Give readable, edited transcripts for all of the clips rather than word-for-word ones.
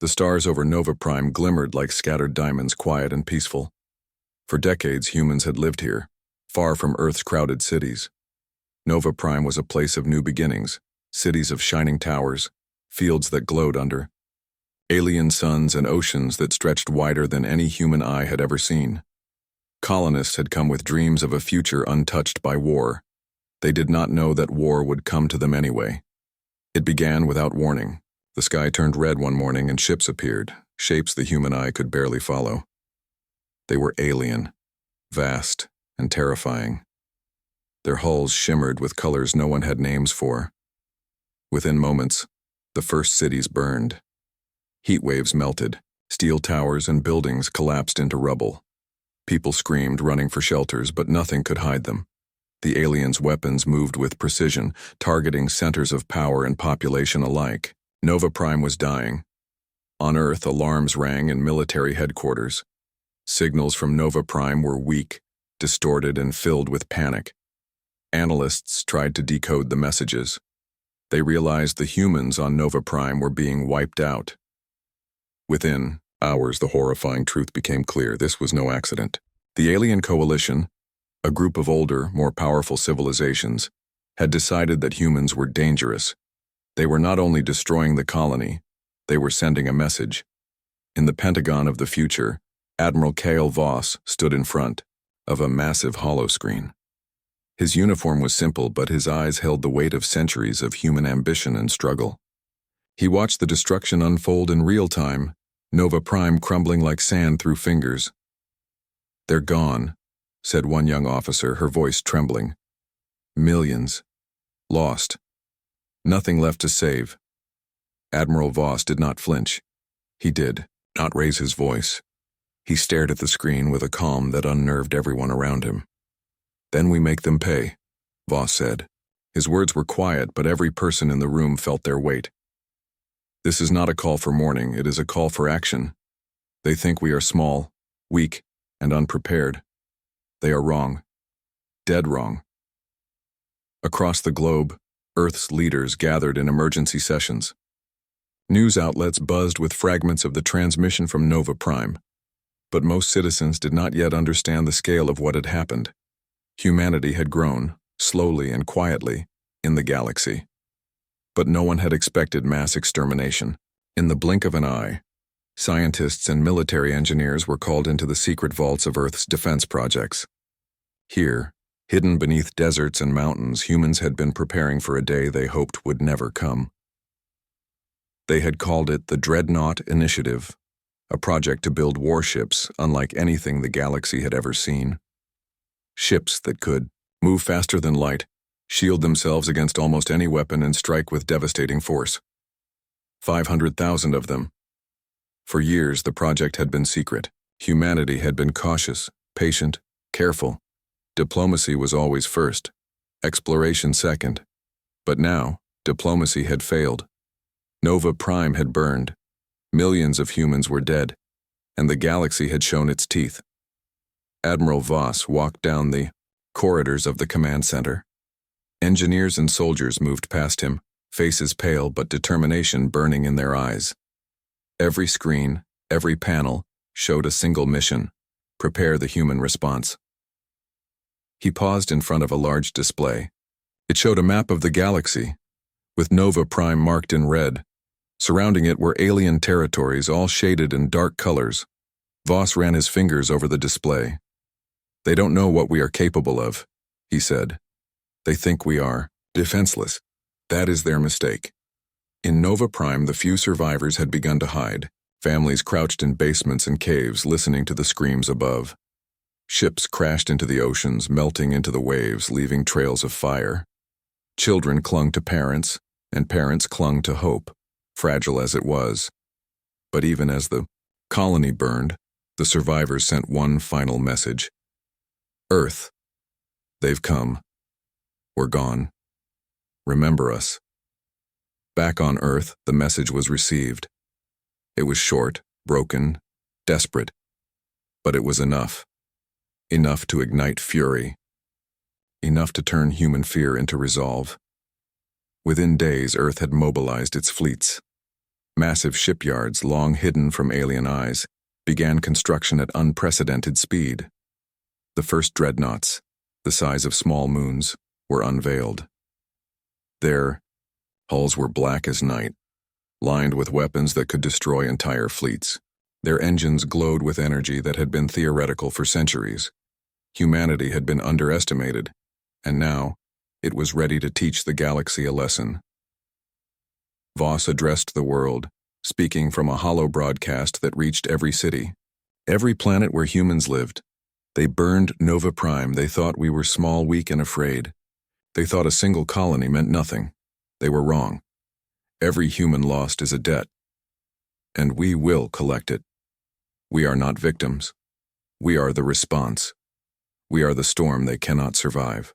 The stars over Nova Prime glimmered like scattered diamonds, quiet and peaceful. For decades, humans had lived here, far from Earth's crowded cities. Nova Prime was a place of new beginnings, cities of shining towers, fields that glowed under, alien suns and oceans that stretched wider than any human eye had ever seen. Colonists had come with dreams of a future untouched by war. They did not know that war would come to them anyway. It began without warning. The sky turned red one morning and ships appeared, shapes the human eye could barely follow. They were alien, vast, and terrifying. Their hulls shimmered with colors no one had names for. Within moments, the first cities burned. Heat waves melted, steel towers and buildings collapsed into rubble. People screamed, running for shelters, but nothing could hide them. The aliens' weapons moved with precision, targeting centers of power and population alike. Nova Prime was dying. On Earth, alarms rang in military headquarters. Signals from Nova Prime were weak, distorted, and filled with panic. Analysts tried to decode the messages. They realized the humans on Nova Prime were being wiped out. Within hours, the horrifying truth became clear. This was no accident. The Alien Coalition, a group of older, more powerful civilizations, had decided that humans were dangerous. They were not only destroying the colony, they were sending a message. In the Pentagon of the future, Admiral Cale Voss stood in front of a massive holoscreen. His uniform was simple, but his eyes held the weight of centuries of human ambition and struggle. He watched the destruction unfold in real time, Nova Prime crumbling like sand through fingers. "They're gone," said one young officer, her voice trembling. "Millions. Lost. Nothing left to save." Admiral Voss did not flinch. He did not raise his voice. He stared at the screen with a calm that unnerved everyone around him. "Then we make them pay," Voss said. His words were quiet, but every person in the room felt their weight. "This is not a call for mourning, it is a call for action. They think we are small, weak, and unprepared. They are wrong. Dead wrong." Across the globe, Earth's leaders gathered in emergency sessions. News outlets buzzed with fragments of the transmission from Nova Prime, but most citizens did not yet understand the scale of what had happened. Humanity had grown, slowly and quietly, in the galaxy. But no one had expected mass extermination. In the blink of an eye, scientists and military engineers were called into the secret vaults of Earth's defense projects. Here, hidden beneath deserts and mountains, humans had been preparing for a day they hoped would never come. They had called it the Dreadnought Initiative, a project to build warships unlike anything the galaxy had ever seen. Ships that could move faster than light, shield themselves against almost any weapon, and strike with devastating force. 500,000 of them. For years, the project had been secret. Humanity had been cautious, patient, careful. Diplomacy was always first, exploration second. But now, diplomacy had failed. Nova Prime had burned. Millions of humans were dead, and the galaxy had shown its teeth. Admiral Voss walked down the corridors of the command center. Engineers and soldiers moved past him, faces pale but determination burning in their eyes. Every screen, every panel, showed a single mission: prepare the human response. He paused in front of a large display. It showed a map of the galaxy, with Nova Prime marked in red. Surrounding it were alien territories, all shaded in dark colors. Voss ran his fingers over the display. "They don't know what we are capable of," he said. "They think we are defenseless. That is their mistake." In Nova Prime, the few survivors had begun to hide. Families crouched in basements and caves, listening to the screams above. Ships crashed into the oceans, melting into the waves, leaving trails of fire. Children clung to parents, and parents clung to hope, fragile as it was. But even as the colony burned, the survivors sent one final message: "Earth, they've come. We're gone. Remember us." Back on Earth, the message was received. It was short, broken, desperate, but it was enough. Enough to ignite fury. Enough to turn human fear into resolve. Within days, Earth had mobilized its fleets. Massive shipyards, long hidden from alien eyes, began construction at unprecedented speed. The first dreadnoughts, the size of small moons, were unveiled. Their hulls were black as night, lined with weapons that could destroy entire fleets. Their engines glowed with energy that had been theoretical for centuries. Humanity had been underestimated, and now it was ready to teach the galaxy a lesson. Voss addressed the world, speaking from a hollow broadcast that reached every city, every planet where humans lived. They burned Nova Prime. They thought we were small, weak, and afraid. They thought a single colony meant nothing. They were wrong. Every human lost is a debt, and we will collect it. We are not victims. We are the response. We are the storm they cannot survive.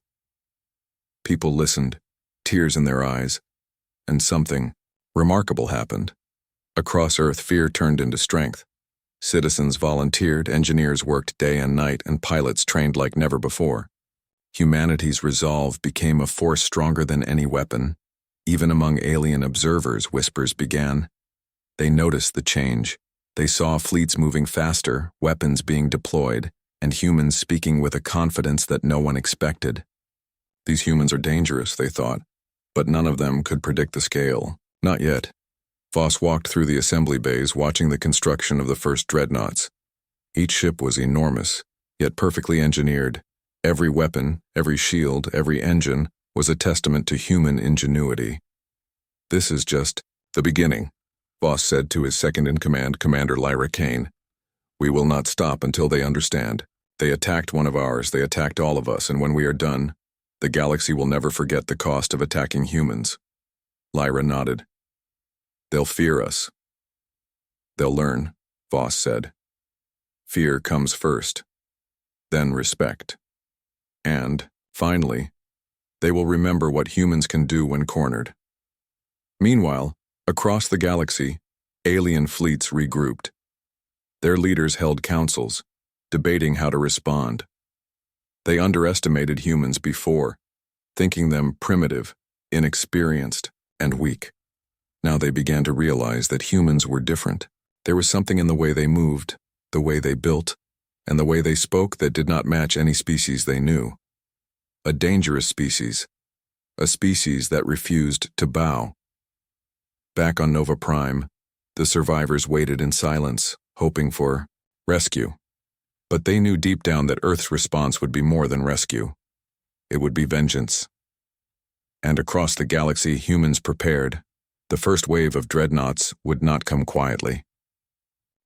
People listened, tears in their eyes, and something remarkable happened. Across Earth, fear turned into strength. Citizens volunteered, engineers worked day and night, and pilots trained like never before. Humanity's resolve became a force stronger than any weapon. Even among alien observers, whispers began. They noticed the change. They saw fleets moving faster, weapons being deployed, and humans speaking with a confidence that no one expected. These humans are dangerous, they thought, but none of them could predict the scale. Not yet. Voss walked through the assembly bays, watching the construction of the first dreadnoughts. Each ship was enormous, yet perfectly engineered. Every weapon, every shield, every engine was a testament to human ingenuity. "This is just the beginning," Voss said to his second-in-command, Commander Lyra Kane. "We will not stop until they understand. They attacked one of ours, they attacked all of us, and when we are done, the galaxy will never forget the cost of attacking humans." Lyra nodded. "They'll fear us." "They'll learn," Voss said. "Fear comes first, then respect. And, finally, they will remember what humans can do when cornered." Meanwhile, across the galaxy, alien fleets regrouped. Their leaders held councils, debating how to respond. They underestimated humans before, thinking them primitive, inexperienced, and weak. Now they began to realize that humans were different. There was something in the way they moved, the way they built, and the way they spoke that did not match any species they knew. A dangerous species, a species that refused to bow. Back on Nova Prime, the survivors waited in silence, hoping for rescue. But they knew deep down that Earth's response would be more than rescue. It would be vengeance. And across the galaxy, humans prepared. The first wave of dreadnoughts would not come quietly.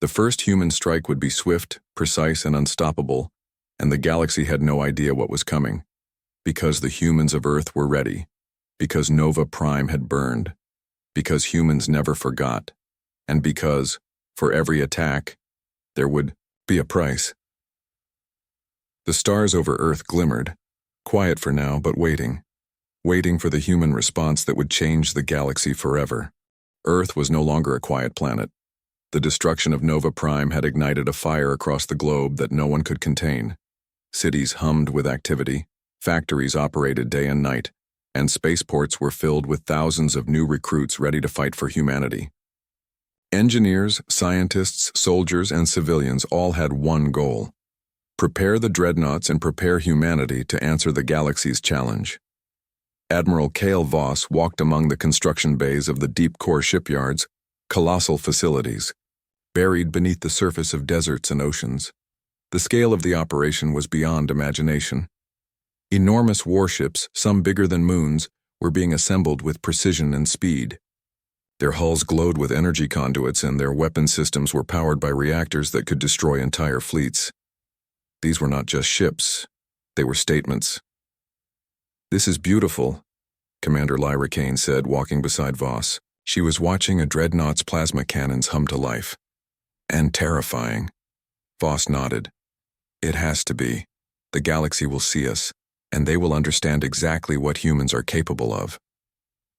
The first human strike would be swift, precise, and unstoppable, and the galaxy had no idea what was coming. Because the humans of Earth were ready. Because Nova Prime had burned. Because humans never forgot. And because, for every attack, there would be a price. The stars over Earth glimmered, quiet for now, but waiting for the human response that would change the galaxy forever. Earth was no longer a quiet planet. The destruction of Nova Prime had ignited a fire across the globe that no one could contain. Cities hummed with activity, factories operated day and night, and spaceports were filled with thousands of new recruits ready to fight for humanity. Engineers, scientists, soldiers, and civilians all had one goal: prepare the dreadnoughts and prepare humanity to answer the galaxy's challenge. Admiral Cale Voss walked among the construction bays of the deep-core shipyards, colossal facilities, buried beneath the surface of deserts and oceans. The scale of the operation was beyond imagination. Enormous warships, some bigger than moons, were being assembled with precision and speed. Their hulls glowed with energy conduits, and their weapon systems were powered by reactors that could destroy entire fleets. These were not just ships, they were statements. "This is beautiful," Commander Lyra Kane said, walking beside Voss. She was watching a dreadnought's plasma cannons hum to life. "And terrifying." Voss nodded. "It has to be. The galaxy will see us, and they will understand exactly what humans are capable of."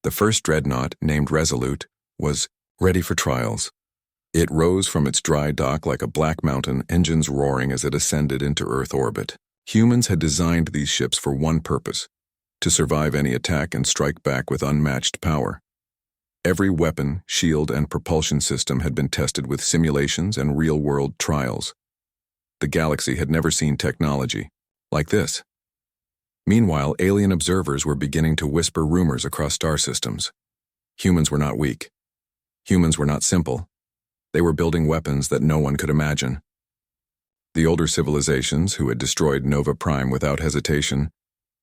The first dreadnought, named Resolute, was ready for trials. It rose from its dry dock like a black mountain, engines roaring as it ascended into Earth orbit. Humans had designed these ships for one purpose: to survive any attack and strike back with unmatched power. Every weapon, shield, and propulsion system had been tested with simulations and real-world trials. The galaxy had never seen technology like this. Meanwhile, alien observers were beginning to whisper rumors across star systems. Humans were not weak. Humans were not simple. They were building weapons that no one could imagine. The older civilizations, who had destroyed Nova Prime without hesitation,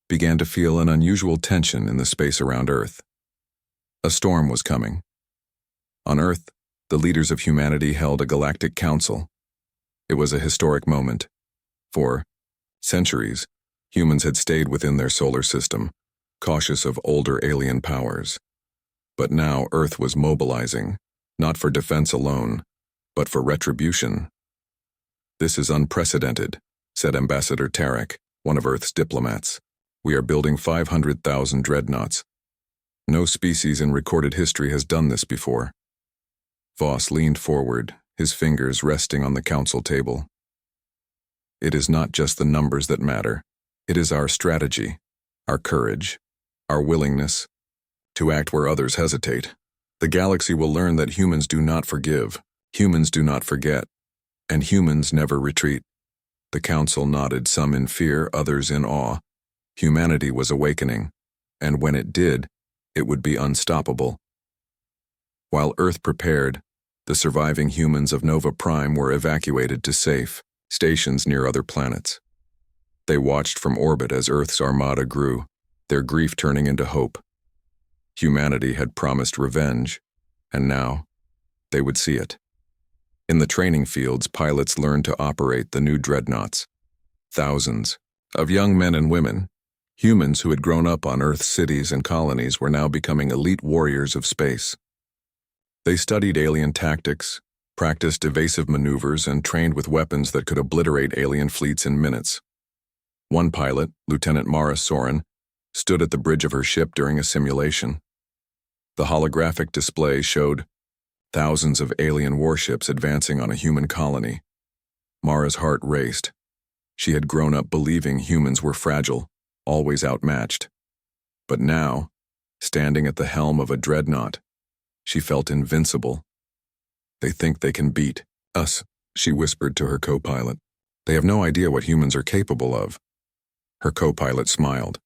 began to feel an unusual tension in the space around Earth. A storm was coming. On Earth, the leaders of humanity held a galactic council. It was a historic moment. For centuries, humans had stayed within their solar system, cautious of older alien powers. But now Earth was mobilizing, not for defense alone, but for retribution. "This is unprecedented," said Ambassador Tarek, one of Earth's diplomats. "We are building 500,000 dreadnoughts. No species in recorded history has done this before." Voss leaned forward, his fingers resting on the council table. "It is not just the numbers that matter. It is our strategy, our courage, our willingness to act where others hesitate. The galaxy will learn that humans do not forgive, humans do not forget, and humans never retreat." The council nodded, some in fear, others in awe. Humanity was awakening, and when it did, it would be unstoppable. While Earth prepared, the surviving humans of Nova Prime were evacuated to safe stations near other planets. They watched from orbit as Earth's armada grew, their grief turning into hope. Humanity had promised revenge, and now they would see it. In the training fields, pilots learned to operate the new dreadnoughts. Thousands of young men and women, humans who had grown up on Earth's cities and colonies, were now becoming elite warriors of space. They studied alien tactics, practiced evasive maneuvers, and trained with weapons that could obliterate alien fleets in minutes. One pilot, Lieutenant Mara Soren, stood at the bridge of her ship during a simulation. The holographic display showed thousands of alien warships advancing on a human colony. Mara's heart raced. She had grown up believing humans were fragile, always outmatched. But now, standing at the helm of a dreadnought, she felt invincible. "They think they can beat us," she whispered to her co-pilot. "They have no idea what humans are capable of." Her co-pilot smiled.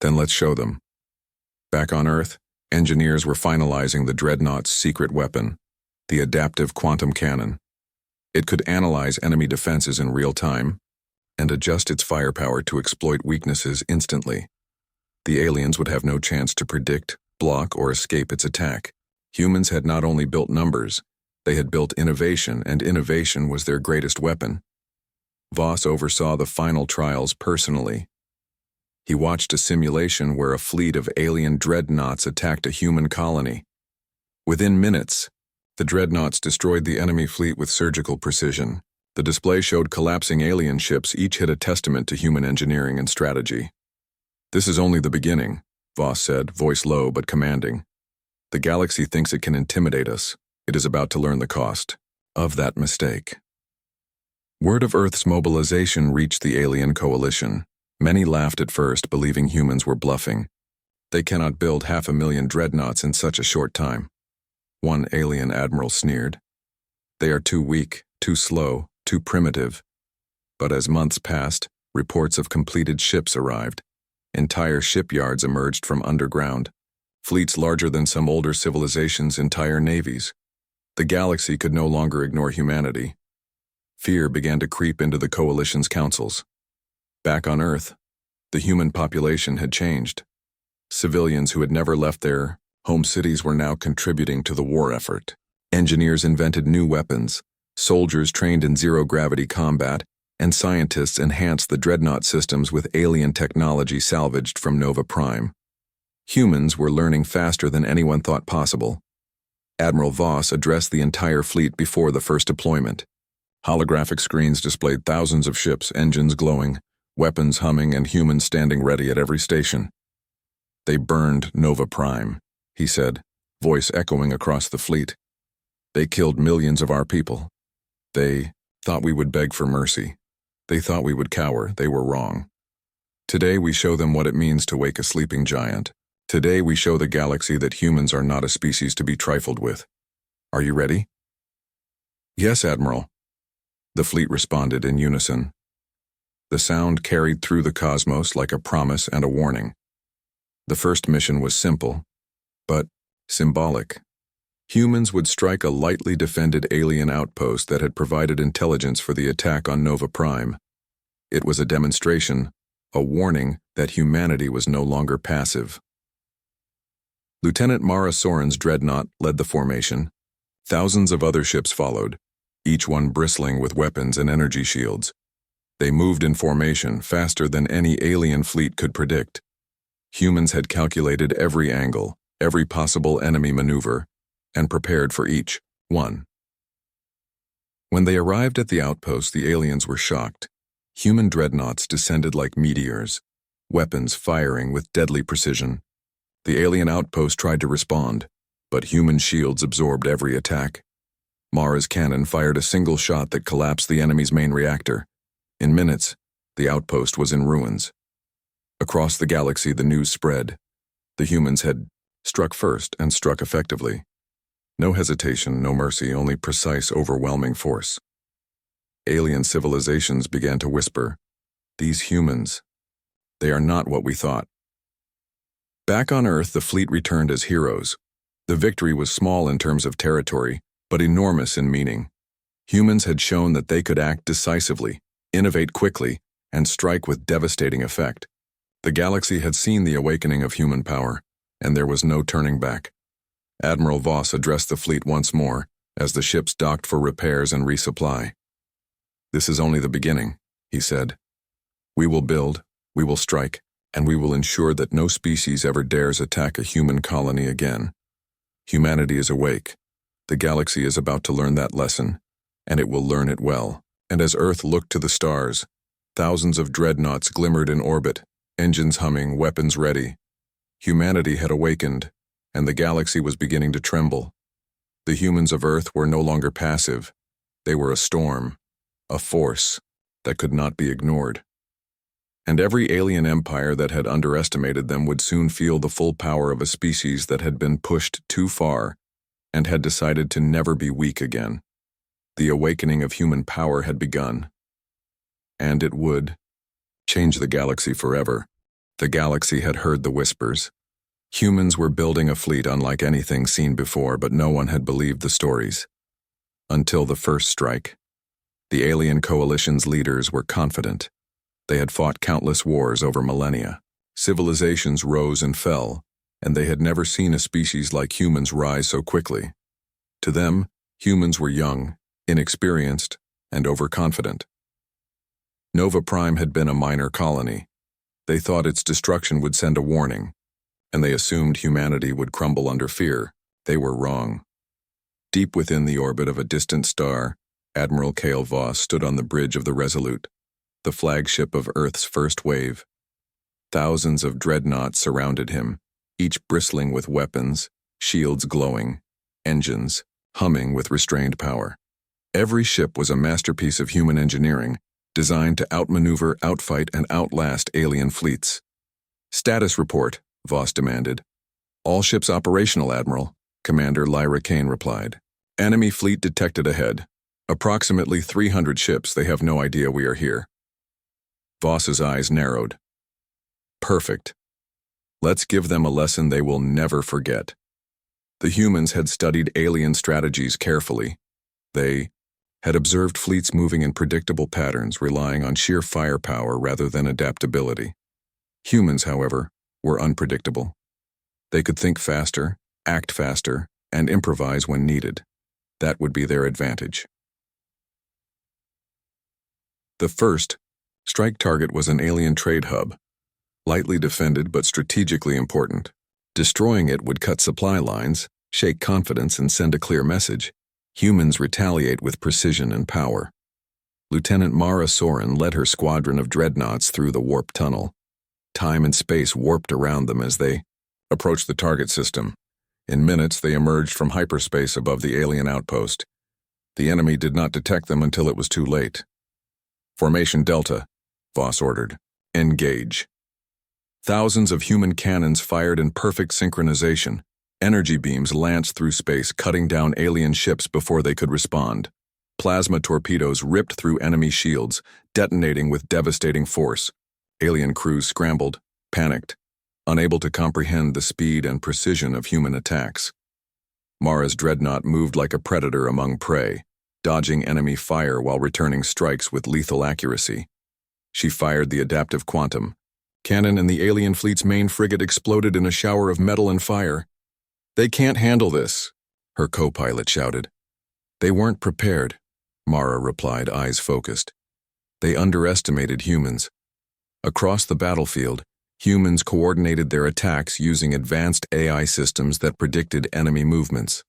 "Then let's show them." Back on Earth, engineers were finalizing the Dreadnought's secret weapon, the adaptive quantum cannon. It could analyze enemy defenses in real time and adjust its firepower to exploit weaknesses instantly. The aliens would have no chance to predict, block, or escape its attack. Humans had not only built numbers, they had built innovation, and innovation was their greatest weapon. Voss oversaw the final trials personally. He watched a simulation where a fleet of alien dreadnoughts attacked a human colony. Within minutes, the dreadnoughts destroyed the enemy fleet with surgical precision. The display showed collapsing alien ships, each hit a testament to human engineering and strategy. "This is only the beginning," Voss said, voice low but commanding. "The galaxy thinks it can intimidate us. It is about to learn the cost of that mistake." Word of Earth's mobilization reached the alien coalition. Many laughed at first, believing humans were bluffing. "They cannot build 500,000 dreadnoughts in such a short time." One alien admiral sneered. "They are too weak, too slow, too primitive." But as months passed, reports of completed ships arrived. Entire shipyards emerged from underground. Fleets larger than some older civilizations' entire navies. The galaxy could no longer ignore humanity. Fear began to creep into the coalition's councils. Back on Earth, the human population had changed. Civilians who had never left their home cities were now contributing to the war effort. Engineers invented new weapons, soldiers trained in zero-gravity combat, and scientists enhanced the dreadnought systems with alien technology salvaged from Nova Prime. Humans were learning faster than anyone thought possible. Admiral Voss addressed the entire fleet before the first deployment. Holographic screens displayed thousands of ships, engines glowing, weapons humming, and humans standing ready at every station. "They burned Nova Prime," he said, voice echoing across the fleet. "They killed millions of our people. They thought we would beg for mercy. They thought we would cower. They were wrong. Today we show them what it means to wake a sleeping giant. Today we show the galaxy that humans are not a species to be trifled with. Are you ready? Yes, Admiral. The fleet responded in unison. The sound carried through the cosmos like a promise and a warning. The first mission was simple, but symbolic. Humans would strike a lightly defended alien outpost that had provided intelligence for the attack on Nova Prime. It was a demonstration, a warning that humanity was no longer passive. Lieutenant Mara Soren's Dreadnought led the formation. Thousands of other ships followed, each one bristling with weapons and energy shields. They moved in formation faster than any alien fleet could predict. Humans had calculated every angle, every possible enemy maneuver, and prepared for each one. When they arrived at the outpost, the aliens were shocked. Human dreadnoughts descended like meteors, weapons firing with deadly precision. The alien outpost tried to respond, but human shields absorbed every attack. Mara's cannon fired a single shot that collapsed the enemy's main reactor. In minutes, the outpost was in ruins. Across the galaxy, the news spread. The humans had struck first and struck effectively. No hesitation, no mercy, only precise, overwhelming force. Alien civilizations began to whisper, "These humans, they are not what we thought." Back on Earth, the fleet returned as heroes. The victory was small in terms of territory, but enormous in meaning. Humans had shown that they could act decisively, innovate quickly, and strike with devastating effect. The galaxy had seen the awakening of human power, and there was no turning back. Admiral Voss addressed the fleet once more as the ships docked for repairs and resupply. "This is only the beginning," he said. "We will build, we will strike, and we will ensure that no species ever dares attack a human colony again. Humanity is awake. The galaxy is about to learn that lesson, and it will learn it well." And as Earth looked to the stars, thousands of dreadnoughts glimmered in orbit, engines humming, weapons ready. Humanity had awakened, and the galaxy was beginning to tremble. The humans of Earth were no longer passive. They were a storm, a force that could not be ignored. And every alien empire that had underestimated them would soon feel the full power of a species that had been pushed too far and had decided to never be weak again. The awakening of human power had begun. And it would change the galaxy forever. The galaxy had heard the whispers. Humans were building a fleet unlike anything seen before, but no one had believed the stories. Until the first strike. The alien coalition's leaders were confident. They had fought countless wars over millennia. Civilizations rose and fell, and they had never seen a species like humans rise so quickly. To them, humans were young, inexperienced, and overconfident. Nova Prime had been a minor colony. They thought its destruction would send a warning, and they assumed humanity would crumble under fear. They were wrong. Deep within the orbit of a distant star, Admiral Cale Voss stood on the bridge of the Resolute, the flagship of Earth's first wave. Thousands of dreadnoughts surrounded him, each bristling with weapons, shields glowing, engines humming with restrained power. Every ship was a masterpiece of human engineering, designed to outmaneuver, outfight, and outlast alien fleets. "Status report," Voss demanded. "All ships operational, Admiral," Commander Lyra Kane replied. "Enemy fleet detected ahead. Approximately 300 ships. They have no idea we are here." Voss's eyes narrowed. "Perfect. Let's give them a lesson they will never forget." The humans had studied alien strategies carefully. They had observed fleets moving in predictable patterns, relying on sheer firepower rather than adaptability. Humans, however, were unpredictable. They could think faster, act faster, and improvise when needed. That would be their advantage. The first strike target was an alien trade hub, lightly defended but strategically important. Destroying it would cut supply lines, shake confidence, and send a clear message. Humans retaliate with precision and power. Lieutenant Mara Soren led her squadron of dreadnoughts through the warp tunnel. Time and space warped around them as they approached the target system. In minutes, they emerged from hyperspace above the alien outpost. The enemy did not detect them until it was too late. "Formation Delta," Voss ordered. "Engage." Thousands of human cannons fired in perfect synchronization. Energy beams lanced through space, cutting down alien ships before they could respond. Plasma torpedoes ripped through enemy shields, detonating with devastating force. Alien crews scrambled, panicked, unable to comprehend the speed and precision of human attacks. Mara's dreadnought moved like a predator among prey, dodging enemy fire while returning strikes with lethal accuracy. She fired the adaptive quantum cannon, and the alien fleet's main frigate exploded in a shower of metal and fire. "They can't handle this," her co-pilot shouted. "They weren't prepared," Mara replied, eyes focused. "They underestimated humans." Across the battlefield, humans coordinated their attacks using advanced AI systems that predicted enemy movements.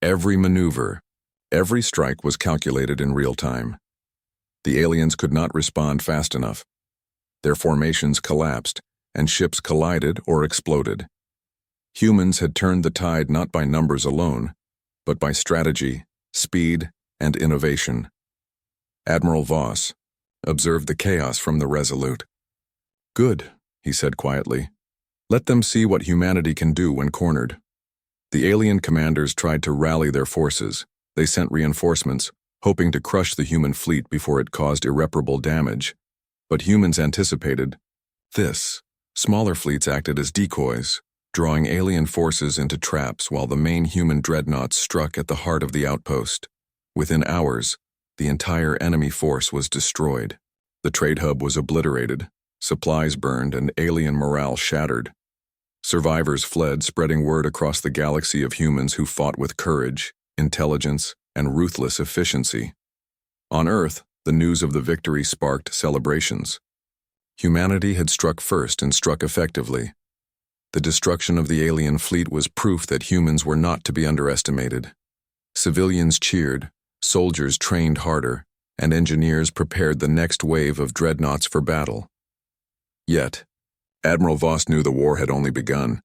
Every maneuver, every strike was calculated in real time. The aliens could not respond fast enough. Their formations collapsed, and ships collided or exploded. Humans had turned the tide not by numbers alone, but by strategy, speed, and innovation. Admiral Voss observed the chaos from the Resolute. "Good," he said quietly. "Let them see what humanity can do when cornered." The alien commanders tried to rally their forces. They sent reinforcements, hoping to crush the human fleet before it caused irreparable damage. But humans anticipated this. Smaller fleets acted as decoys, drawing alien forces into traps while the main human dreadnoughts struck at the heart of the outpost. Within hours, the entire enemy force was destroyed. The trade hub was obliterated, supplies burned, and alien morale shattered. Survivors fled, spreading word across the galaxy of humans who fought with courage, intelligence, and ruthless efficiency. On Earth, the news of the victory sparked celebrations. Humanity had struck first and struck effectively. The destruction of the alien fleet was proof that humans were not to be underestimated. Civilians cheered, soldiers trained harder, and engineers prepared the next wave of dreadnoughts for battle. Yet, Admiral Voss knew the war had only begun.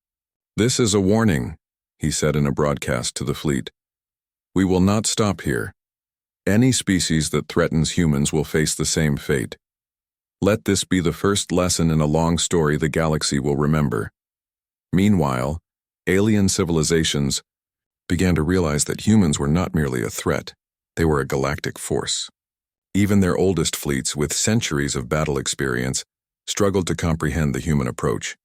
"This is a warning," he said in a broadcast to the fleet. "We will not stop here. Any species that threatens humans will face the same fate. Let this be the first lesson in a long story the galaxy will remember." Meanwhile, alien civilizations began to realize that humans were not merely a threat, they were a galactic force. Even their oldest fleets, with centuries of battle experience, struggled to comprehend the human approach.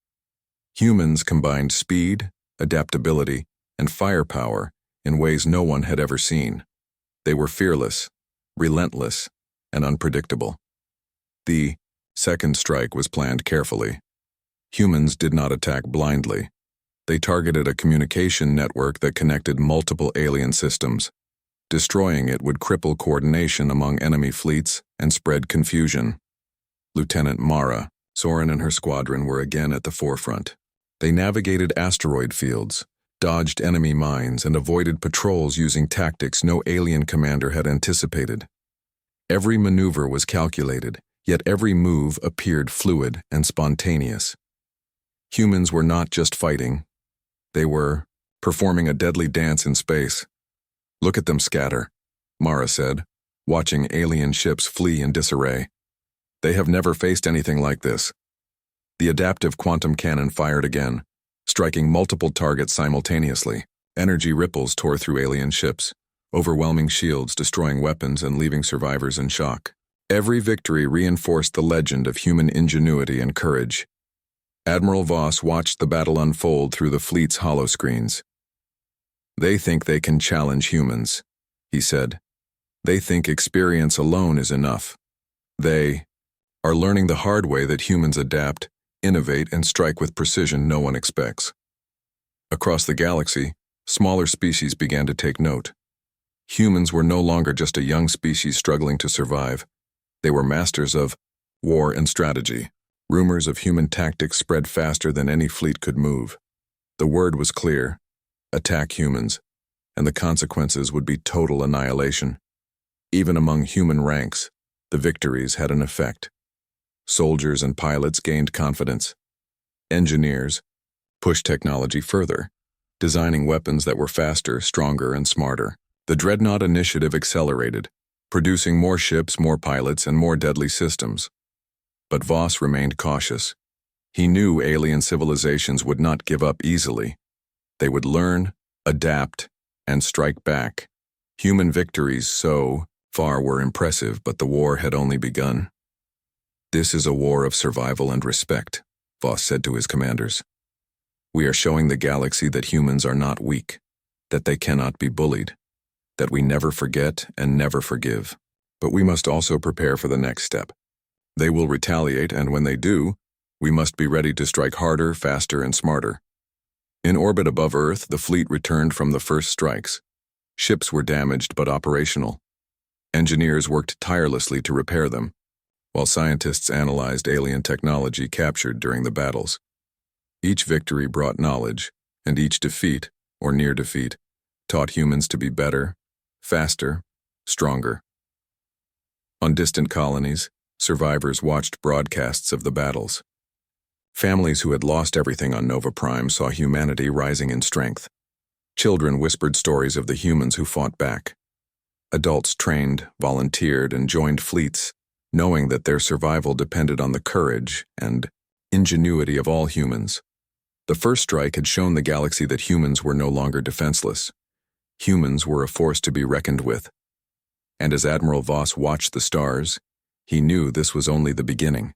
Humans combined speed, adaptability, and firepower in ways no one had ever seen. They were fearless, relentless, and unpredictable. The second strike was planned carefully. Humans did not attack blindly. They targeted a communication network that connected multiple alien systems. Destroying it would cripple coordination among enemy fleets and spread confusion. Lieutenant Mara, Soren, and her squadron were again at the forefront. They navigated asteroid fields, dodged enemy mines, and avoided patrols using tactics no alien commander had anticipated. Every maneuver was calculated, yet every move appeared fluid and spontaneous. Humans were not just fighting. They were performing a deadly dance in space. "Look at them scatter," Mara said, watching alien ships flee in disarray. "They have never faced anything like this." The adaptive quantum cannon fired again, striking multiple targets simultaneously. Energy ripples tore through alien ships, overwhelming shields, destroying weapons, and leaving survivors in shock. Every victory reinforced the legend of human ingenuity and courage. Admiral Voss watched the battle unfold through the fleet's holoscreens. "They think they can challenge humans," he said. "They think experience alone is enough. They are learning the hard way that humans adapt, innovate, and strike with precision no one expects." Across the galaxy, smaller species began to take note. Humans were no longer just a young species struggling to survive. They were masters of war and strategy. Rumors of human tactics spread faster than any fleet could move. The word was clear: attack humans, and the consequences would be total annihilation. Even among human ranks, the victories had an effect. Soldiers and pilots gained confidence. Engineers pushed technology further, designing weapons that were faster, stronger, and smarter. The Dreadnought initiative accelerated, producing more ships, more pilots, and more deadly systems. But Voss remained cautious. He knew alien civilizations would not give up easily. They would learn, adapt, and strike back. Human victories so far were impressive, but the war had only begun. "This is a war of survival and respect," Voss said to his commanders. "We are showing the galaxy that humans are not weak, that they cannot be bullied, that we never forget and never forgive. But we must also prepare for the next step. They will retaliate, and when they do, we must be ready to strike harder, faster, and smarter." In orbit above Earth, the fleet returned from the first strikes. Ships were damaged but operational. Engineers worked tirelessly to repair them, while scientists analyzed alien technology captured during the battles. Each victory brought knowledge, and each defeat, or near defeat, taught humans to be better, faster, stronger. On distant colonies, survivors watched broadcasts of the battles. Families who had lost everything on Nova Prime saw humanity rising in strength. Children whispered stories of the humans who fought back. Adults trained, volunteered, and joined fleets, knowing that their survival depended on the courage and ingenuity of all humans. The first strike had shown the galaxy that humans were no longer defenseless. Humans were a force to be reckoned with. And as Admiral Voss watched the stars, he knew this was only the beginning.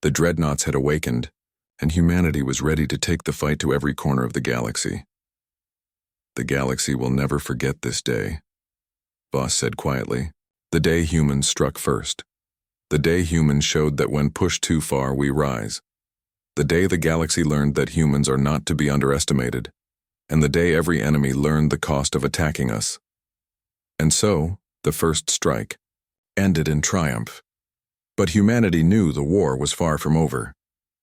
The Dreadnoughts had awakened, and humanity was ready to take the fight to every corner of the galaxy. "The galaxy will never forget this day," Voss said quietly. "The day humans struck first. The day humans showed that when pushed too far, we rise. The day the galaxy learned that humans are not to be underestimated, and the day every enemy learned the cost of attacking us." And so, the first strike ended in triumph. But humanity knew the war was far from over.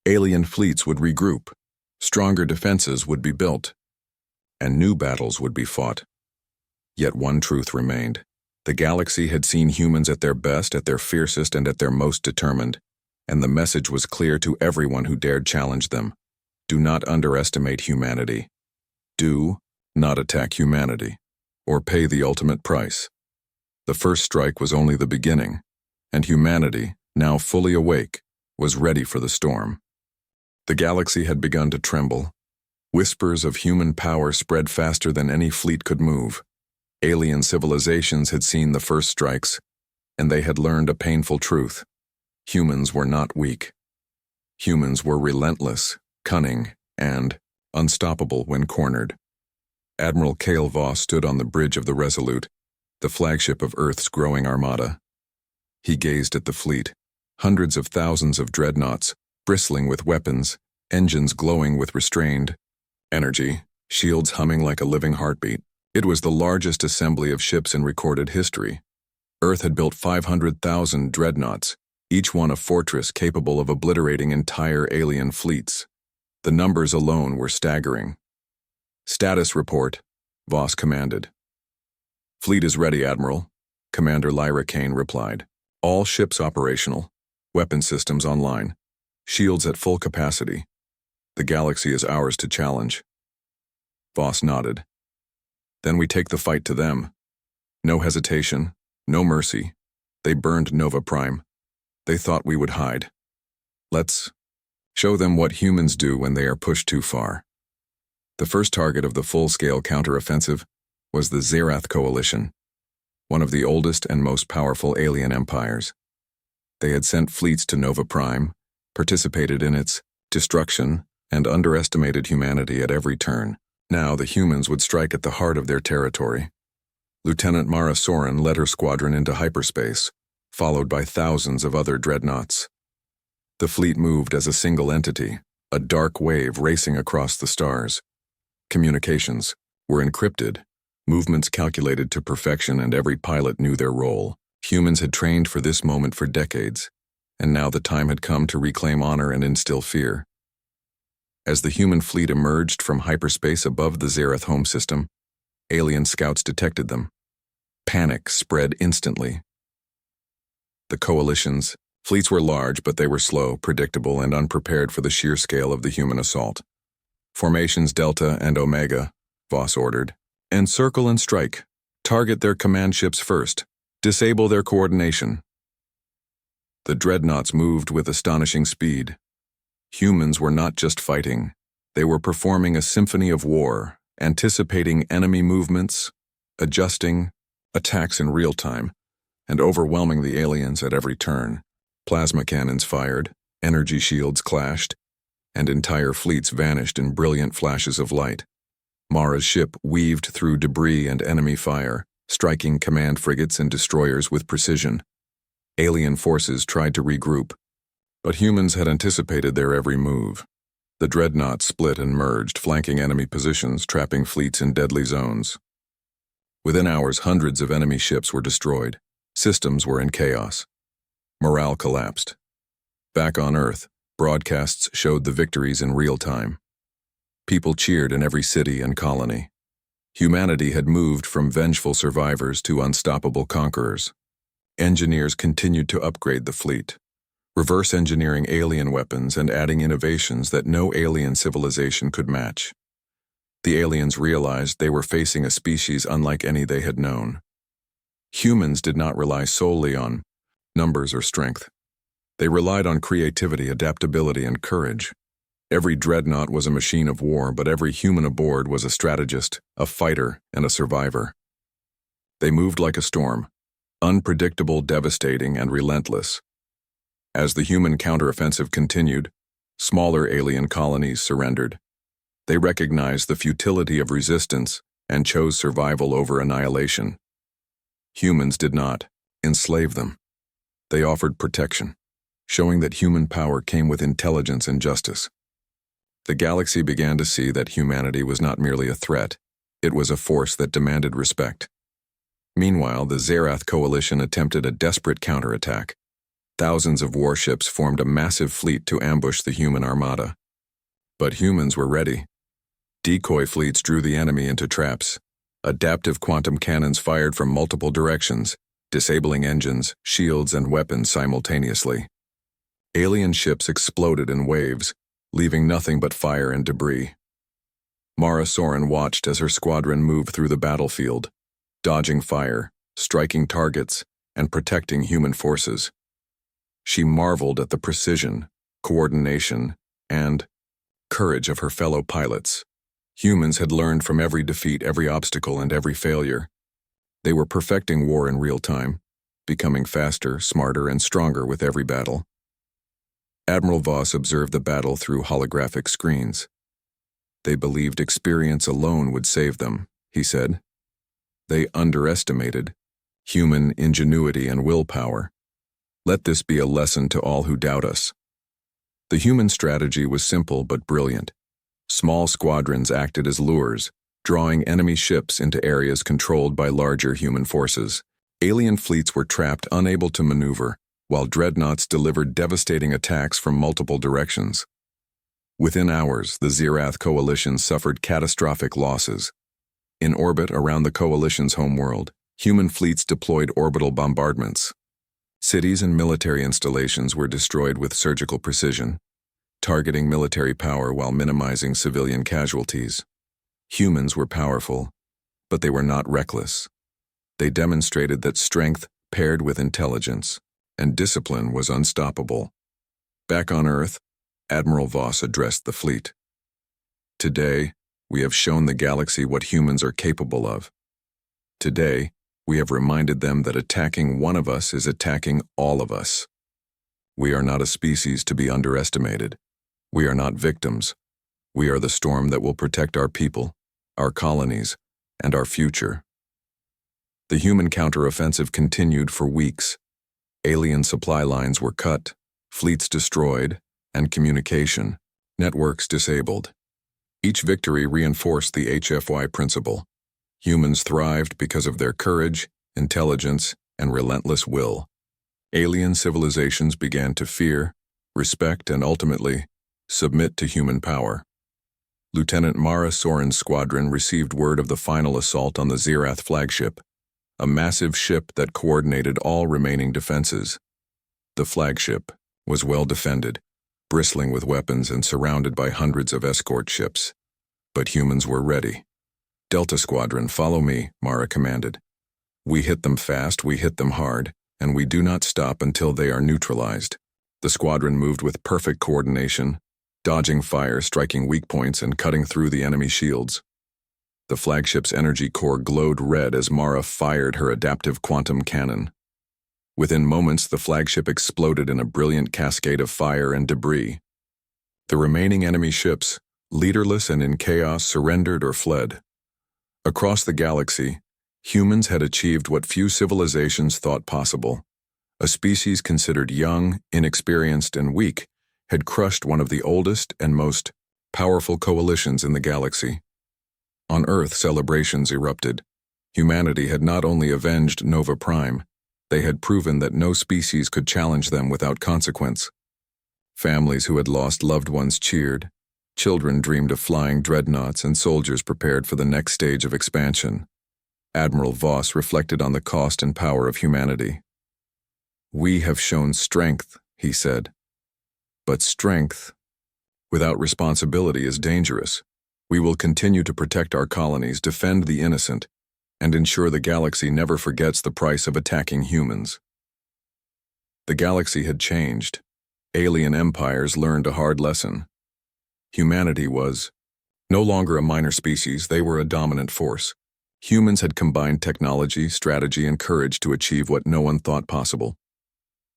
Alien fleets would regroup, stronger defenses would be built, and new battles would be fought. Yet one truth remained. The galaxy had seen humans at their best, at their fiercest, and at their most determined, and the message was clear to everyone who dared challenge them. Do not underestimate humanity. Do not attack humanity, or pay the ultimate price. The first strike was only the beginning, and humanity, now fully awake, was ready for the storm. The galaxy had begun to tremble. Whispers of human power spread faster than any fleet could move. Alien civilizations had seen the first strikes, and they had learned a painful truth. Humans were not weak. Humans were relentless, cunning, and unstoppable when cornered. Admiral Cale Voss stood on the bridge of the Resolute, the flagship of Earth's growing armada. He gazed at the fleet, hundreds of thousands of dreadnoughts, bristling with weapons, engines glowing with restrained energy, shields humming like a living heartbeat. It was the largest assembly of ships in recorded history. Earth had built 500,000 dreadnoughts, each one a fortress capable of obliterating entire alien fleets. The numbers alone were staggering. "Status report," Voss commanded. "Fleet is ready, Admiral," Commander Lyra Kane replied. "All ships operational, weapon systems online, shields at full capacity. The galaxy is ours to challenge." Voss nodded. "Then we take the fight to them. No hesitation, no mercy. They burned Nova Prime. They thought we would hide. Let's show them what humans do when they are pushed too far." The first target of the full-scale counteroffensive was the Zerath Coalition, one of the oldest and most powerful alien empires. They had sent fleets to Nova Prime, participated in its destruction, and underestimated humanity at every turn. Now the humans would strike at the heart of their territory. Lieutenant Mara Soren led her squadron into hyperspace, followed by thousands of other dreadnoughts. The fleet moved as a single entity, a dark wave racing across the stars. Communications were encrypted, movements calculated to perfection, and every pilot knew their role. Humans had trained for this moment for decades, and now the time had come to reclaim honor and instill fear. As the human fleet emerged from hyperspace above the Zerath home system, alien scouts detected them. Panic spread instantly. The coalition's fleets were large, but they were slow, predictable, and unprepared for the sheer scale of the human assault. "Formations Delta and Omega," Voss ordered. "Encircle and strike. Target their command ships first. Disable their coordination." The dreadnoughts moved with astonishing speed. Humans were not just fighting. They were performing a symphony of war, anticipating enemy movements, adjusting attacks in real time, and overwhelming the aliens at every turn. Plasma cannons fired, energy shields clashed, and entire fleets vanished in brilliant flashes of light. Mara's ship weaved through debris and enemy fire, striking command frigates and destroyers with precision. Alien forces tried to regroup, but humans had anticipated their every move. The Dreadnoughts split and merged, flanking enemy positions, trapping fleets in deadly zones. Within hours, hundreds of enemy ships were destroyed. Systems were in chaos. Morale collapsed. Back on Earth, broadcasts showed the victories in real time. People cheered in every city and colony. Humanity had moved from vengeful survivors to unstoppable conquerors. Engineers continued to upgrade the fleet, reverse engineering alien weapons and adding innovations that no alien civilization could match. The aliens realized they were facing a species unlike any they had known. Humans did not rely solely on numbers or strength. They relied on creativity, adaptability, and courage. Every dreadnought was a machine of war, but every human aboard was a strategist, a fighter, and a survivor. They moved like a storm, unpredictable, devastating, and relentless. As the human counteroffensive continued, smaller alien colonies surrendered. They recognized the futility of resistance and chose survival over annihilation. Humans did not enslave them. They offered protection, showing that human power came with intelligence and justice. The galaxy began to see that humanity was not merely a threat, it was a force that demanded respect. Meanwhile, the Zerath coalition attempted a desperate counterattack. Thousands of warships formed a massive fleet to ambush the human armada. But humans were ready. Decoy fleets drew the enemy into traps. Adaptive quantum cannons fired from multiple directions, disabling engines, shields, and weapons simultaneously. Alien ships exploded in waves, leaving nothing but fire and debris. Mara Soren watched as her squadron moved through the battlefield, dodging fire, striking targets, and protecting human forces. She marveled at the precision, coordination, and courage of her fellow pilots. Humans had learned from every defeat, every obstacle, and every failure. They were perfecting war in real time, becoming faster, smarter, and stronger with every battle. Admiral Voss observed the battle through holographic screens. They believed experience alone would save them, he said. They underestimated human ingenuity and willpower. Let this be a lesson to all who doubt us. The human strategy was simple but brilliant. Small squadrons acted as lures, drawing enemy ships into areas controlled by larger human forces. Alien fleets were trapped, unable to maneuver, while dreadnoughts delivered devastating attacks from multiple directions. Within hours, the Zerath coalition suffered catastrophic losses. In orbit around the coalition's homeworld, human fleets deployed orbital bombardments. Cities and military installations were destroyed with surgical precision, targeting military power while minimizing civilian casualties. Humans were powerful, but they were not reckless. They demonstrated that strength paired with intelligence and discipline was unstoppable. Back on Earth, Admiral Voss addressed the fleet. Today, we have shown the galaxy what humans are capable of. Today, we have reminded them that attacking one of us is attacking all of us. We are not a species to be underestimated. We are not victims. We are the storm that will protect our people, our colonies, and our future. The human counteroffensive continued for weeks. Alien supply lines were cut, fleets destroyed, and communication networks disabled. Each victory reinforced the HFY principle. Humans thrived because of their courage, intelligence, and relentless will. Alien civilizations began to fear, respect, and ultimately submit to human power. Lieutenant Mara Soren's squadron received word of the final assault on the Zerath flagship, a massive ship that coordinated all remaining defenses. The flagship was well defended, bristling with weapons and surrounded by hundreds of escort ships. But humans were ready. "Delta Squadron, follow me," Mara commanded. "We hit them fast, we hit them hard, and we do not stop until they are neutralized." The squadron moved with perfect coordination, dodging fire, striking weak points, and cutting through the enemy shields. The flagship's energy core glowed red as Mara fired her adaptive quantum cannon. Within moments, the flagship exploded in a brilliant cascade of fire and debris. The remaining enemy ships, leaderless and in chaos, surrendered or fled. Across the galaxy, humans had achieved what few civilizations thought possible. A species considered young, inexperienced, and weak had crushed one of the oldest and most powerful coalitions in the galaxy. On Earth, celebrations erupted. Humanity had not only avenged Nova Prime, they had proven that no species could challenge them without consequence. Families who had lost loved ones cheered, children dreamed of flying dreadnoughts, and soldiers prepared for the next stage of expansion. Admiral Voss reflected on the cost and power of humanity. "We have shown strength," he said. "But strength without responsibility is dangerous. We will continue to protect our colonies, defend the innocent, and ensure the galaxy never forgets the price of attacking humans." The galaxy had changed. Alien empires learned a hard lesson. Humanity was no longer a minor species, they were a dominant force. Humans had combined technology, strategy, and courage to achieve what no one thought possible.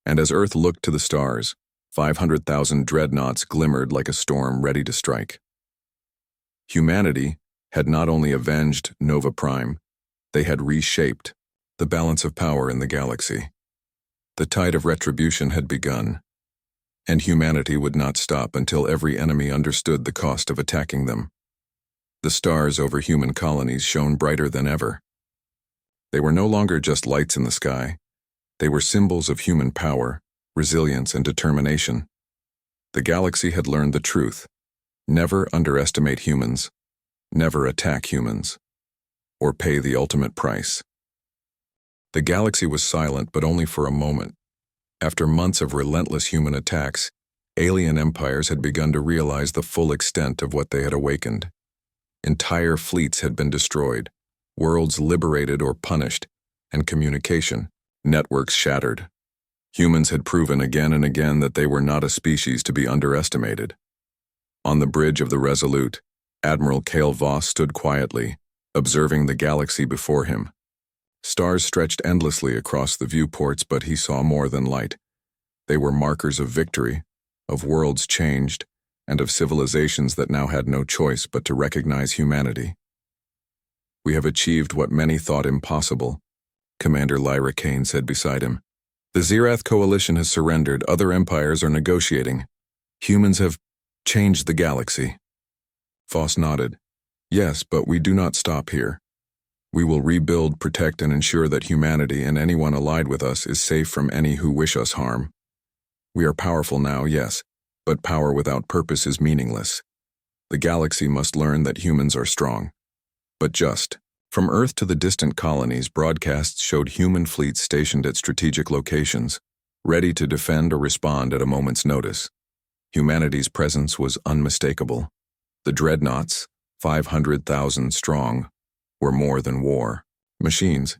And as Earth looked to the stars, 500,000 dreadnoughts glimmered like a storm ready to strike. Humanity had not only avenged Nova Prime, they had reshaped the balance of power in the galaxy. The tide of retribution had begun, and humanity would not stop until every enemy understood the cost of attacking them. The stars over human colonies shone brighter than ever. They were no longer just lights in the sky. They were symbols of human power, resilience, and determination. The galaxy had learned the truth. Never underestimate humans, never attack humans, or pay the ultimate price. The galaxy was silent, but only for a moment. After months of relentless human attacks, alien empires had begun to realize the full extent of what they had awakened. Entire fleets had been destroyed, worlds liberated or punished, and communication networks shattered. Humans had proven again and again that they were not a species to be underestimated. On the bridge of the Resolute, Admiral Cale Voss stood quietly, observing the galaxy before him. Stars stretched endlessly across the viewports, but he saw more than light. They were markers of victory, of worlds changed, and of civilizations that now had no choice but to recognize humanity. "We have achieved what many thought impossible," Commander Lyra Kane said beside him. "The Zirath Coalition has surrendered, other empires are negotiating. Humans have changed the galaxy." Voss nodded. "Yes, but we do not stop here. We will rebuild, protect, and ensure that humanity and anyone allied with us is safe from any who wish us harm. We are powerful now, yes, but power without purpose is meaningless. The galaxy must learn that humans are strong, but just." From Earth to the distant colonies, broadcasts showed human fleets stationed at strategic locations, ready to defend or respond at a moment's notice. Humanity's presence was unmistakable. The Dreadnoughts, 500,000 strong, were more than war machines.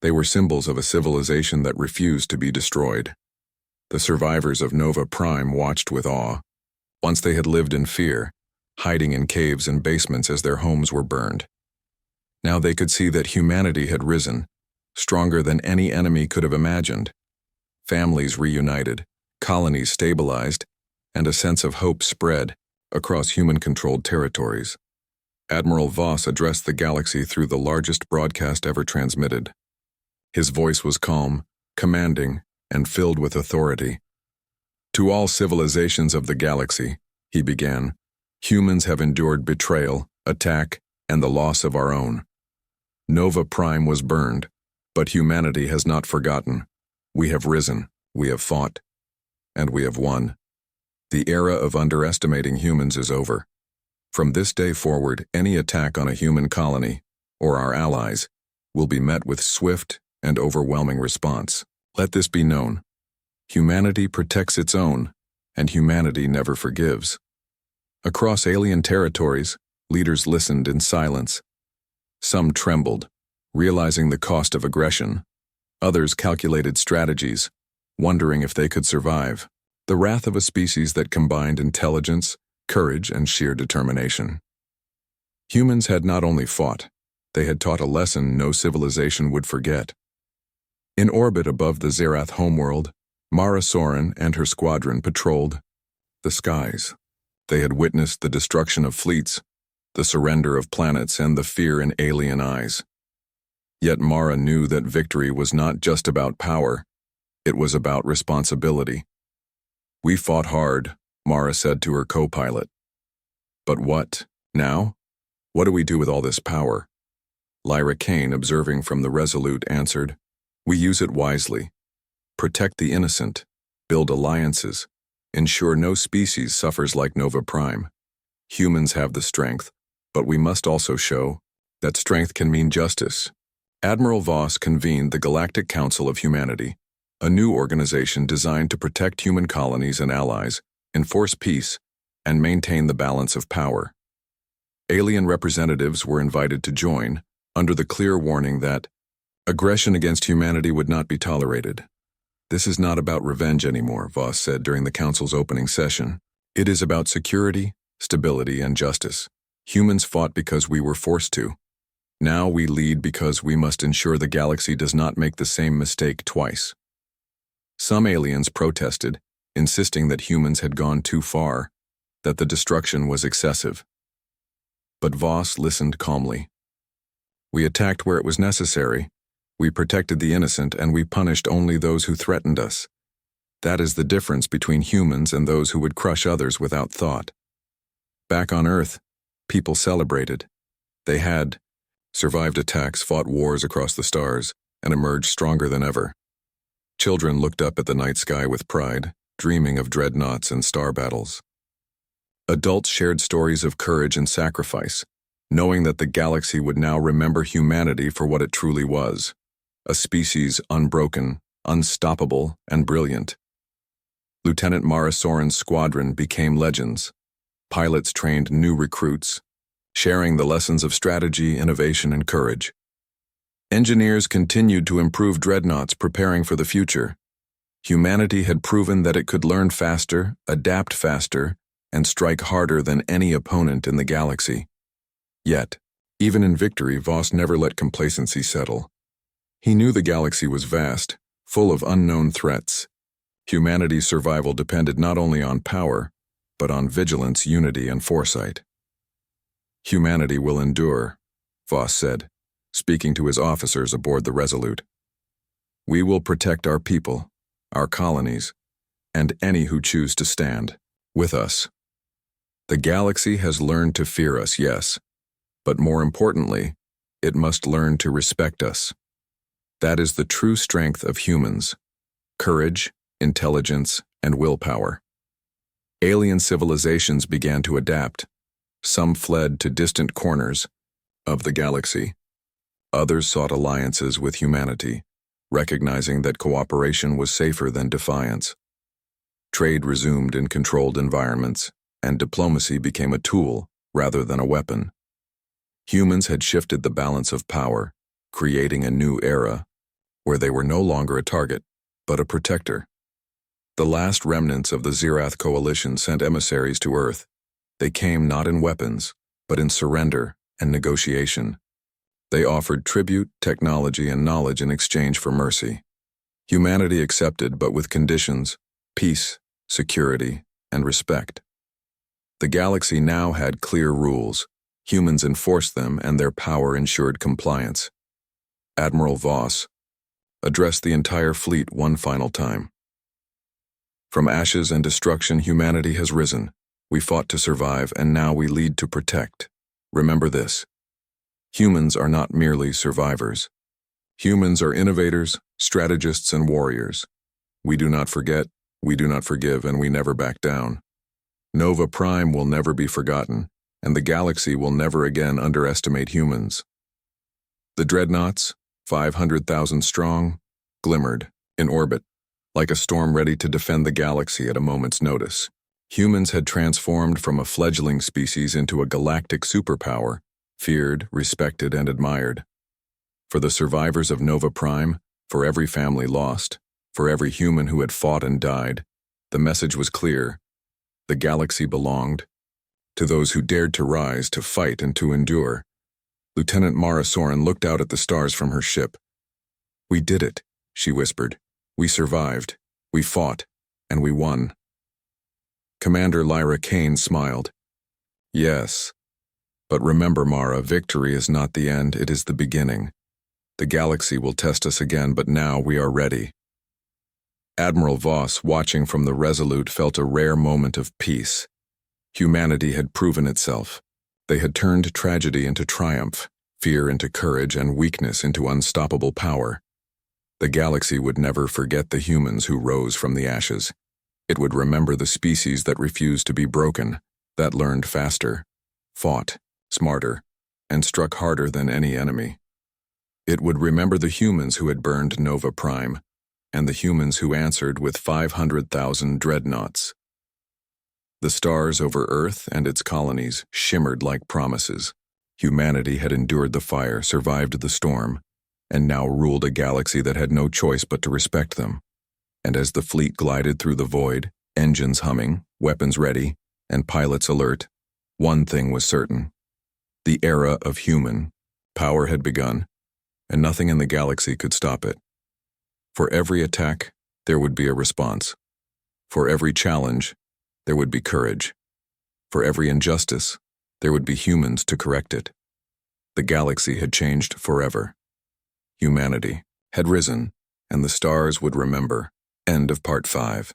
They were symbols of a civilization that refused to be destroyed. The survivors of Nova Prime watched with awe. Once they had lived in fear, hiding in caves and basements as their homes were burned. Now they could see that humanity had risen, stronger than any enemy could have imagined. Families reunited, colonies stabilized, and a sense of hope spread across human-controlled territories. Admiral Voss addressed the galaxy through the largest broadcast ever transmitted. His voice was calm, commanding, and filled with authority. "To all civilizations of the galaxy," he began, "humans have endured betrayal, attack, and the loss of our own. Nova Prime was burned, but humanity has not forgotten. We have risen, we have fought, and we have won. The era of underestimating humans is over. From this day forward, any attack on a human colony, or our allies, will be met with swift and overwhelming response. Let this be known. Humanity protects its own, and humanity never forgives." Across alien territories, leaders listened in silence. Some trembled, realizing the cost of aggression. Others calculated strategies, wondering if they could survive. The wrath of a species that combined intelligence, courage, and sheer determination. Humans had not only fought, they had taught a lesson no civilization would forget. In orbit above the Zerath homeworld, Mara Soren and her squadron patrolled the skies. They had witnessed the destruction of fleets, the surrender of planets, and the fear in alien eyes. Yet Mara knew that victory was not just about power, it was about responsibility. "We fought hard," Mara said to her co-pilot. "But what, now? What do we do with all this power?" Lyra Kane, observing from the Resolute, answered, "We use it wisely. Protect the innocent, build alliances, ensure no species suffers like Nova Prime. Humans have the strength, but we must also show that strength can mean justice." Admiral Voss convened the Galactic Council of Humanity, a new organization designed to protect human colonies and allies, enforce peace, and maintain the balance of power. Alien representatives were invited to join, under the clear warning that aggression against humanity would not be tolerated. "This is not about revenge anymore," Voss said during the Council's opening session. "It is about security, stability, and justice. Humans fought because we were forced to. Now we lead because we must ensure the galaxy does not make the same mistake twice." Some aliens protested, insisting that humans had gone too far, that the destruction was excessive. But Voss listened calmly. "We attacked where it was necessary. We protected the innocent, and we punished only those who threatened us. That is the difference between humans and those who would crush others without thought." Back on Earth, people celebrated. They had survived attacks, fought wars across the stars, and emerged stronger than ever. Children looked up at the night sky with pride, dreaming of dreadnoughts and star battles. Adults shared stories of courage and sacrifice, knowing that the galaxy would now remember humanity for what it truly was, a species unbroken, unstoppable, and brilliant. Lieutenant Mara Soren's squadron became legends. Pilots trained new recruits, sharing the lessons of strategy, innovation, and courage. Engineers continued to improve dreadnoughts, preparing for the future. Humanity had proven that it could learn faster, adapt faster, and strike harder than any opponent in the galaxy. Yet, even in victory, Voss never let complacency settle. He knew the galaxy was vast, full of unknown threats. Humanity's survival depended not only on power, but on vigilance, unity, and foresight. "Humanity will endure," Voss said, speaking to his officers aboard the Resolute. "We will protect our people, our colonies, and any who choose to stand with us. The galaxy has learned to fear us, yes, but more importantly, it must learn to respect us. That is the true strength of humans: courage, intelligence, and willpower." Alien civilizations began to adapt. Some fled to distant corners of the galaxy. Others sought alliances with humanity, recognizing that cooperation was safer than defiance. Trade resumed in controlled environments, and diplomacy became a tool rather than a weapon. Humans had shifted the balance of power, creating a new era where they were no longer a target, but a protector. The last remnants of the Zerath coalition sent emissaries to Earth. They came not in weapons, but in surrender and negotiation. They offered tribute, technology, and knowledge in exchange for mercy. Humanity accepted, but with conditions: peace, security, and respect. The galaxy now had clear rules. Humans enforced them, and their power ensured compliance. Admiral Voss addressed the entire fleet one final time. "From ashes and destruction, humanity has risen. We fought to survive, and now we lead to protect. Remember this: humans are not merely survivors. Humans are innovators, strategists, and warriors. We do not forget, we do not forgive, and we never back down. Nova Prime will never be forgotten, and the galaxy will never again underestimate humans." The Dreadnoughts, 500,000 strong, glimmered in orbit, like a storm ready to defend the galaxy at a moment's notice. Humans had transformed from a fledgling species into a galactic superpower, feared, respected, and admired. For the survivors of Nova Prime, for every family lost, for every human who had fought and died, the message was clear: the galaxy belonged, to those who dared to rise, to fight, and to endure. Lieutenant Mara Soren looked out at the stars from her ship. "We did it," she whispered. "We survived. We fought. And we won." Commander Lyra Kane smiled. "Yes. But remember, Mara, victory is not the end, it is the beginning. The galaxy will test us again, but now we are ready." Admiral Voss, watching from the Resolute, felt a rare moment of peace. Humanity had proven itself. They had turned tragedy into triumph, fear into courage, and weakness into unstoppable power. The galaxy would never forget the humans who rose from the ashes. It would remember the species that refused to be broken, that learned faster, fought smarter, and struck harder than any enemy. It would remember the humans who had burned Nova Prime, and the humans who answered with 500,000 dreadnoughts. The stars over Earth and its colonies shimmered like promises. Humanity had endured the fire, survived the storm, and now ruled a galaxy that had no choice but to respect them. And as the fleet glided through the void, engines humming, weapons ready, and pilots alert, one thing was certain. The era of human power had begun, and nothing in the galaxy could stop it. For every attack, there would be a response. For every challenge, there would be courage. For every injustice, there would be humans to correct it. The galaxy had changed forever. Humanity had risen, and the stars would remember. End of Part 5.